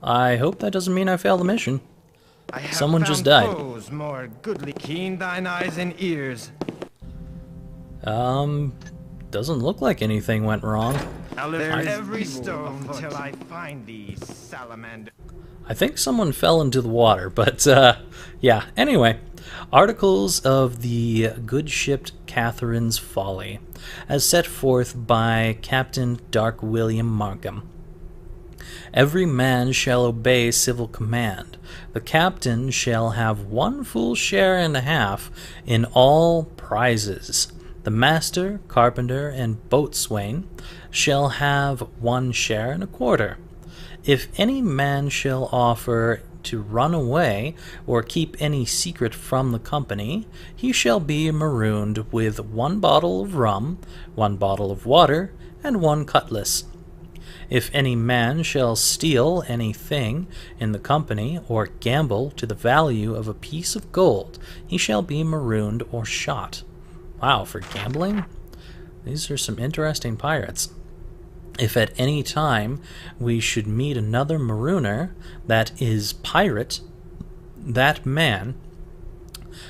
I hope that doesn't mean I failed the mission. I have Someone just found died. foes more goodly. Keen thine eyes and ears. Doesn't look like anything went wrong. I'll lift every stone till I find thee, salamander. I think someone fell into the water, but, yeah. Anyway, Articles of the Good Ship Catherine's Folly, as set forth by Captain Dark William Markham. Every man shall obey civil command. The captain shall have 1 full share and a half in all prizes. The master, carpenter, and boatswain shall have 1 share and a quarter. If any man shall offer to run away or keep any secret from the company, he shall be marooned with 1 bottle of rum, 1 bottle of water, and 1 cutlass. If any man shall steal anything in the company, or gamble to the value of a piece of gold, he shall be marooned or shot. Wow, for gambling? These are some interesting pirates. If at any time we should meet another marooner that is pirate, that man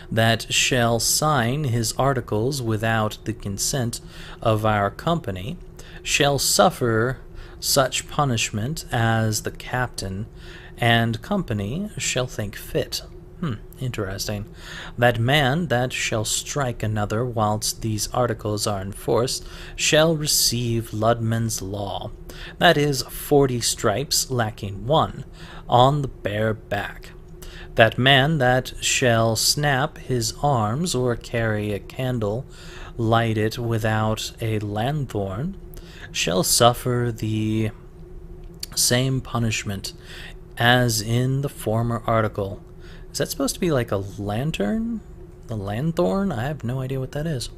that shall sign his articles without the consent of our company shall suffer such punishment as the captain and company shall think fit. Interesting. That man that shall strike another whilst these articles are enforced shall receive Ludman's law, that is, 40 stripes lacking 1, on the bare back. That man that shall snap his arms or carry a candle lighted without a lanthorn shall suffer the same punishment as in the former article. Is that supposed to be like a lantern? A lanthorn? I have no idea what that is.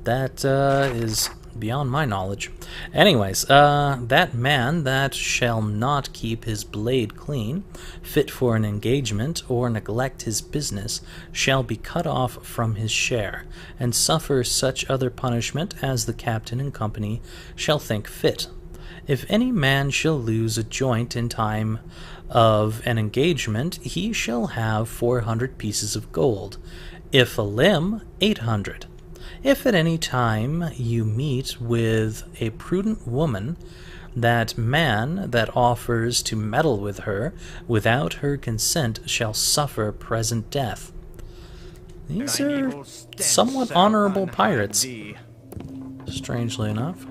That is beyond my knowledge. Anyways, that man that shall not keep his blade clean, fit for an engagement, or neglect his business, shall be cut off from his share, and suffer such other punishment as the captain and company shall think fit. If any man shall lose a joint in time of an engagement, he shall have 400 pieces of gold. If a limb, 800. If at any time you meet with a prudent woman, that man that offers to meddle with her without her consent shall suffer present death. These are somewhat honorable pirates, strangely enough.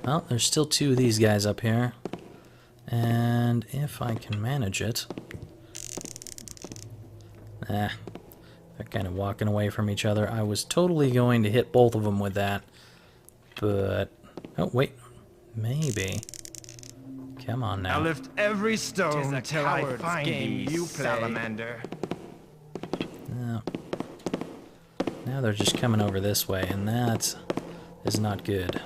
Well, there's still 2 of these guys up here. And if I can manage it... they're kind of walking away from each other. I was totally going to hit both of them with that. But... oh, wait. Maybe. Come on now. I'll lift every stone till I find thee, you salamander. No. Now they're just coming over this way, and that is not good.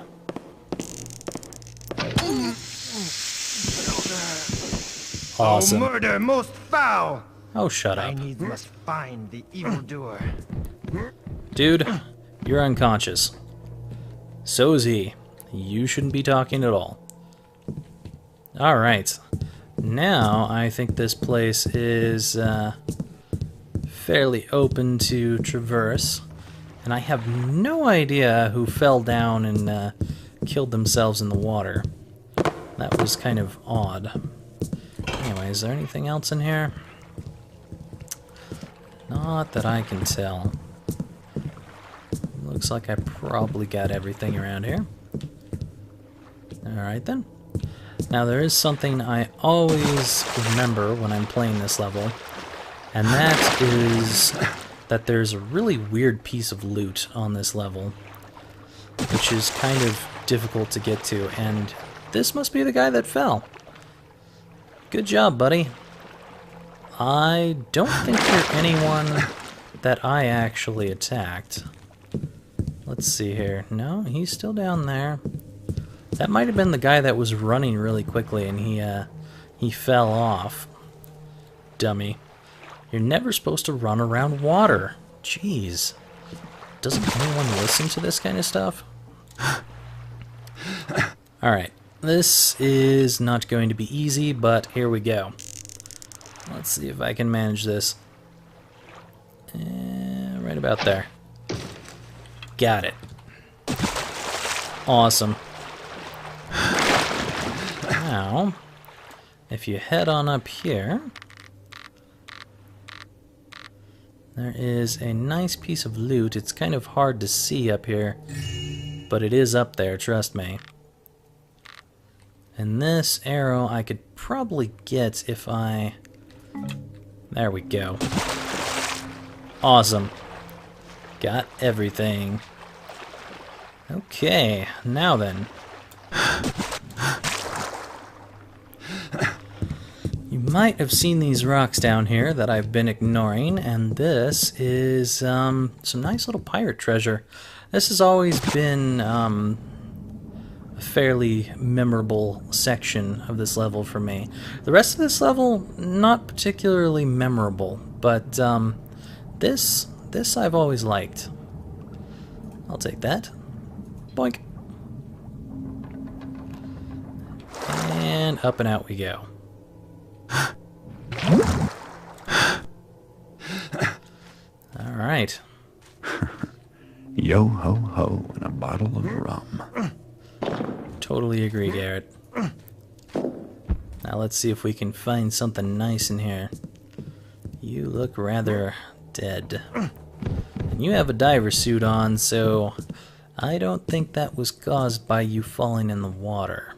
Awesome. Oh, murder most foul! Oh, shut I up. needs must find the evildoer. Dude, you're unconscious. So is he. You shouldn't be talking at all. Alright. Now, I think this place is fairly open to traverse. And I have no idea who fell down and killed themselves in the water. That was kind of odd. Anyway, is there anything else in here? Not that I can tell. Looks like I probably got everything around here. Alright then. Now there is something I always remember when I'm playing this level, and that is that there's a really weird piece of loot on this level, which is kind of difficult to get to, and this must be the guy that fell. Good job, buddy. I don't think you're anyone that I actually attacked. Let's see here. No, he's still down there. That might have been the guy that was running really quickly and he fell off. Dummy. You're never supposed to run around water. Jeez. Doesn't anyone listen to this kind of stuff? Alright, this is not going to be easy, but here we go. Let's see if I can manage this. Right about there. Got it. Awesome. Now, if you head on up here, there is a nice piece of loot. It's kind of hard to see up here, but it is up there, trust me. And this arrow I could probably get if I... There we go. Awesome. Got everything. Okay, now then. You might have seen these rocks down here that I've been ignoring, and this is some nice little pirate treasure. This has always been a fairly memorable section of this level for me. The rest of this level, not particularly memorable, but this I've always liked. I'll take that. Boink. And up and out we go. Alright. Yo ho ho and a bottle of rum. Totally agree, Garrett. Now let's see if we can find something nice in here. You look rather dead. And you have a diver suit on, so I don't think that was caused by you falling in the water.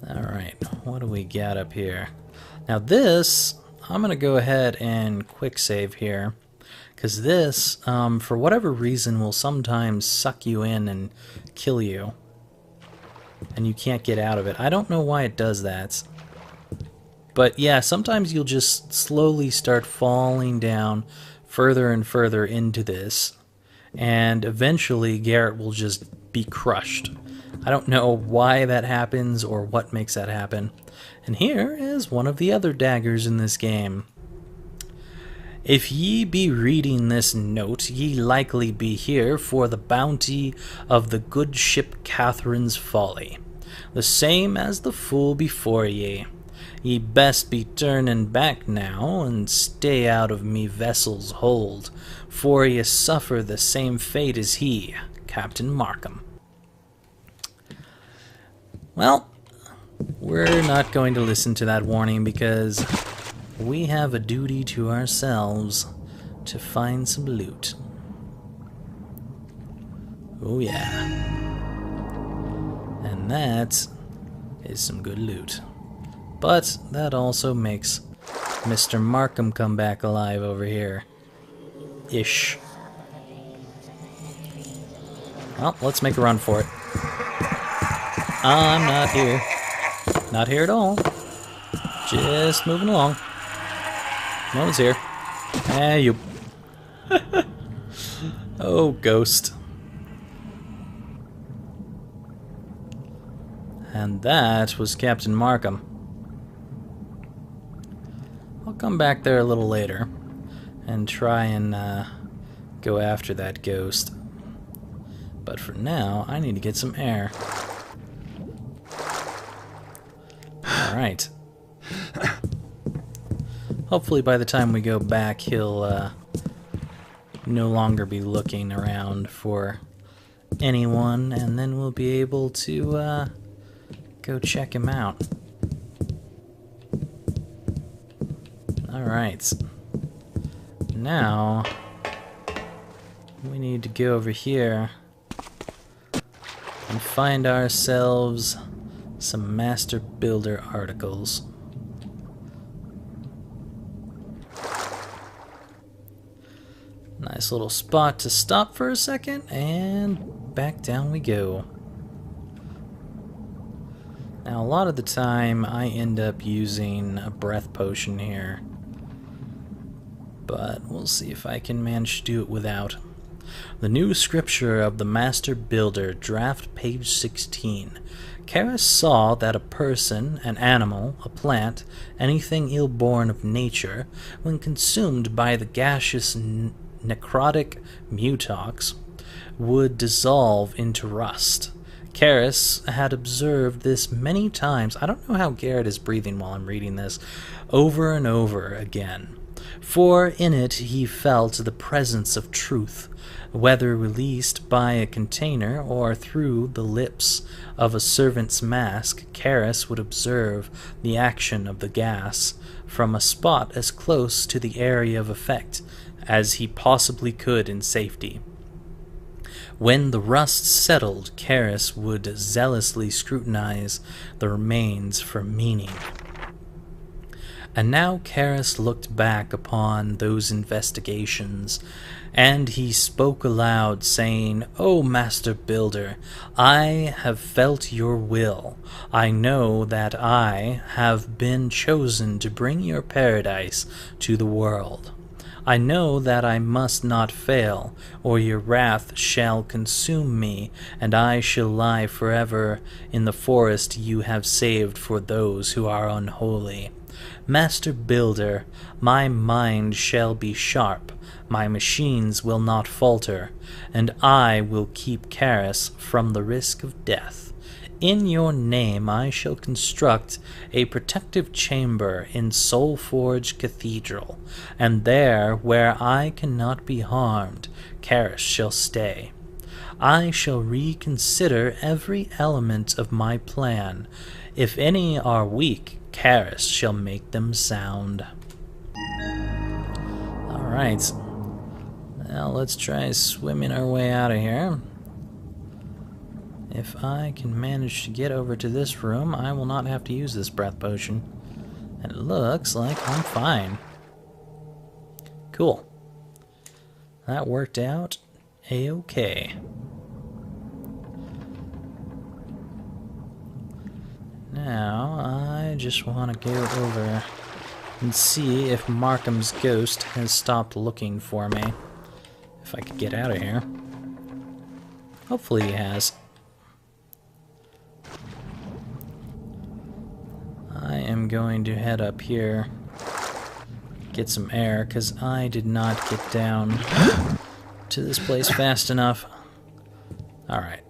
Alright, what do we got up here? Now this, I'm going to go ahead and quick save here, because this, for whatever reason, will sometimes suck you in and kill you, and you can't get out of it. I don't know why it does that, but yeah, sometimes you'll just slowly start falling down further and further into this, and eventually Garrett will just be crushed. I don't know why that happens or what makes that happen. And here is one of the other daggers in this game. If ye be reading this note, ye likely be here for the bounty of the good ship Catherine's Folly, the same as the fool before ye. Ye best be turning back now, and stay out of me vessel's hold, for ye suffer the same fate as he, Captain Markham. Well, we're not going to listen to that warning because we have a duty to ourselves to find some loot. Oh yeah. And that is some good loot. But that also makes Mr. Markham come back alive over here. Ish. Well, let's make a run for it. I'm not here. Not here at all. Just moving along. No one's here. Hey, you. Oh, ghost. And that was Captain Markham. I'll come back there a little later and try and go after that ghost. But for now, I need to get some air. Alright. Hopefully by the time we go back, he'll no longer be looking around for anyone, and then we'll be able to go check him out. Alright. Now, we need to go over here and find ourselves some Master Builder articles. Nice little spot to stop for a second, and back down we go. Now, a lot of the time I end up using a breath potion here, but we'll see if I can manage to do it without. The new scripture of the Master Builder, draft page 16. Karis saw that a person, an animal, a plant, anything ill-born of nature, when consumed by the gaseous necrotic mutox, would dissolve into rust. Karis had observed this many times. I don't know how Garrett is breathing while I'm reading this, over and over again. For in it he felt the presence of truth, whether released by a container or through the lips of a servant's mask. Karis would observe the action of the gas from a spot as close to the area of effect as he possibly could in safety. When the rust settled, Karis would zealously scrutinize the remains for meaning. And now Karis looked back upon those investigations, and he spoke aloud, saying, "O Master Builder, I have felt your will. I know that I have been chosen to bring your paradise to the world. I know that I must not fail, or your wrath shall consume me, and I shall lie forever in the forest you have saved for those who are unholy. Master Builder, my mind shall be sharp, my machines will not falter, and I will keep Karis from the risk of death. In your name I shall construct a protective chamber in Soulforge Cathedral, and there, where I cannot be harmed, Karis shall stay. I shall reconsider every element of my plan. If any are weak, Karis shall make them sound." Alright. Now let's try swimming our way out of here. If I can manage to get over to this room, I will not have to use this breath potion. And it looks like I'm fine. Cool. That worked out a-okay. Now, I just want to go over and see if Markham's ghost has stopped looking for me. If I could get out of here. Hopefully he has. I am going to head up here, get some air, because I did not get down to this place fast enough. Alright.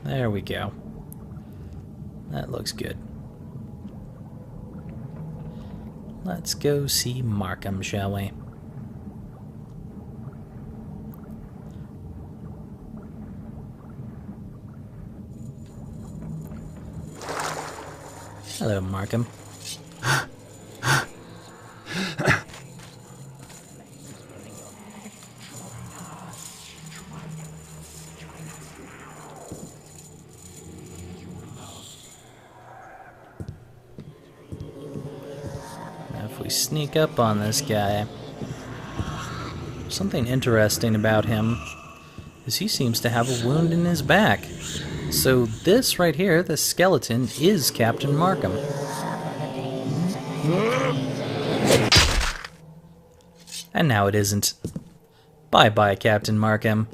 There we go. That looks good. Let's go see Markham, shall we? Hello, Markham. Now if we sneak up on this guy, something interesting about him is he seems to have a wound in his back. So this right here, this skeleton, is Captain Markham. And now it isn't. Bye-bye, Captain Markham.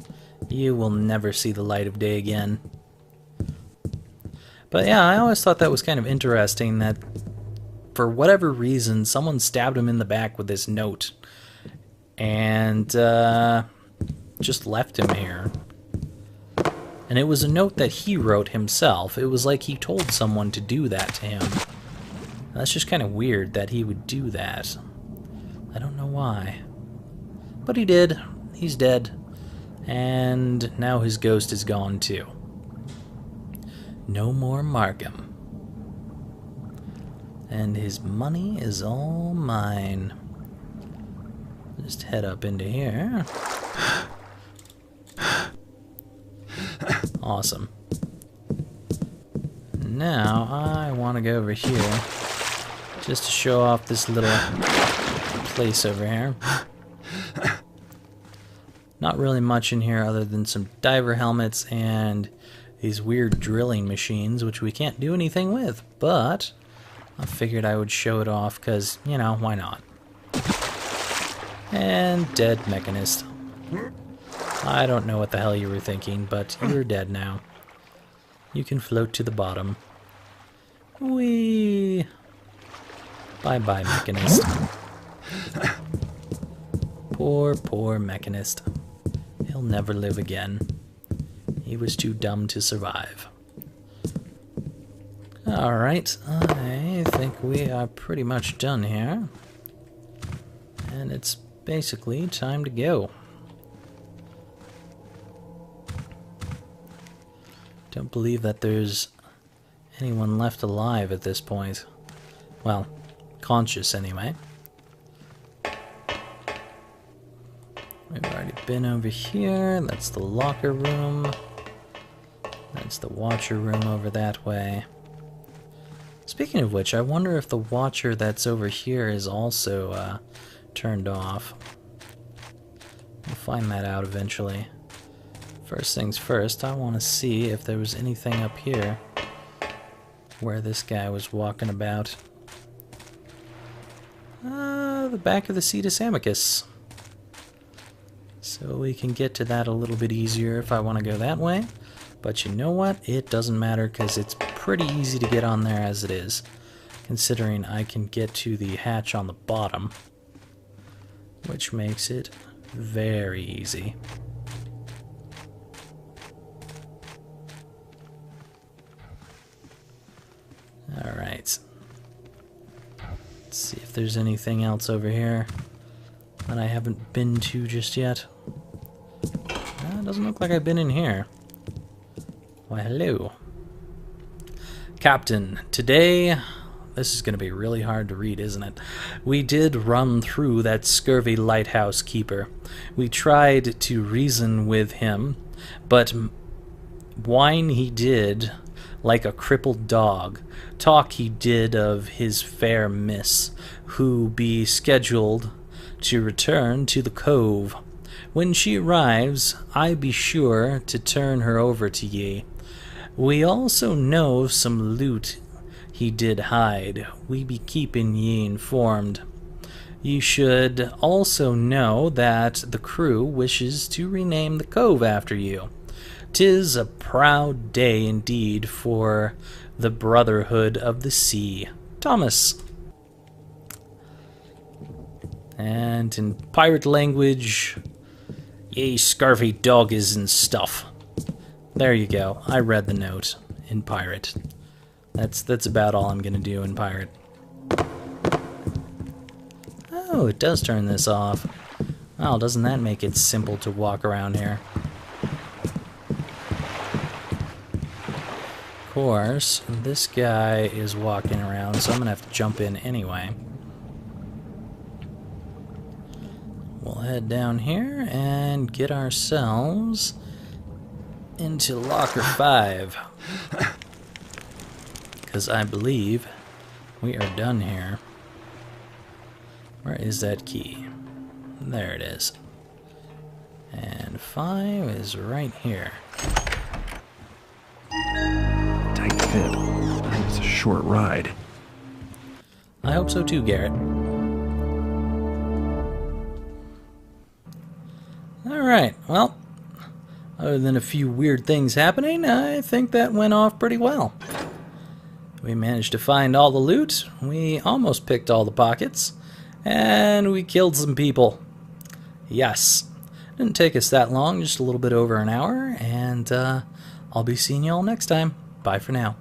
You will never see the light of day again. But yeah, I always thought that was kind of interesting that for whatever reason, someone stabbed him in the back with this note. And just left him here. And it was a note that he wrote himself. It was like he told someone to do that to him. That's just kind of weird that he would do that. I don't know why. But he did. He's dead. And now his ghost is gone too. No more Markham. And his money is all mine. Just head up into here. Awesome. Now I want to go over here just to show off this little place over here. Not really much in here other than some diver helmets and these weird drilling machines, which we can't do anything with, but I figured I would show it off because, you know, why not? And dead Mechanist. I don't know what the hell you were thinking, but you're dead now. You can float to the bottom. Whee! Bye-bye, Mechanist. Poor, poor Mechanist. He'll never live again. He was too dumb to survive. Alright, I think we are pretty much done here. And it's basically time to go. Don't believe that there's anyone left alive at this point. Well, conscious anyway. We've already been over here. That's the locker room. That's the watcher room over that way. Speaking of which, I wonder if the watcher that's over here is also turned off. We'll find that out eventually. First things first, I want to see if there was anything up here where this guy was walking about. The back of the Cetus Amicus. So we can get to that a little bit easier if I want to go that way. But you know what? It doesn't matter because it's pretty easy to get on there as it is. Considering I can get to the hatch on the bottom. Which makes it very easy. Alright. Let's see if there's anything else over here that I haven't been to just yet. It doesn't look like I've been in here. Why, hello. Captain, today... This is going to be really hard to read, isn't it? We did run through that scurvy lighthouse keeper. We tried to reason with him, but whine he did like a crippled dog. Talk he did of his fair miss, who be scheduled to return to the cove. When she arrives, I be sure to turn her over to ye. We also know some loot he did hide. We be keeping ye informed. You should also know that the crew wishes to rename the cove after you. 'Tis a proud day indeed for the Brotherhood of the Sea. Thomas. And in pirate language, ye scurvy doggies and stuff. There you go. I read the note in pirate. That's about all I'm gonna do in pirate. Oh, it does turn this off. Well, doesn't that make it simple to walk around here? Of course, this guy is walking around, so I'm gonna have to jump in anyway. We'll head down here and get ourselves into locker 5. Because I believe we are done here. Where is that key? There it is. And 5 is right here. Tight fit. I think it's a short ride. I hope so too, Garrett. Alright, well, other than a few weird things happening, I think that went off pretty well. We managed to find all the loot, we almost picked all the pockets, and we killed some people. Yes. Didn't take us that long, just a little bit over an hour, and I'll be seeing you all next time. Bye for now.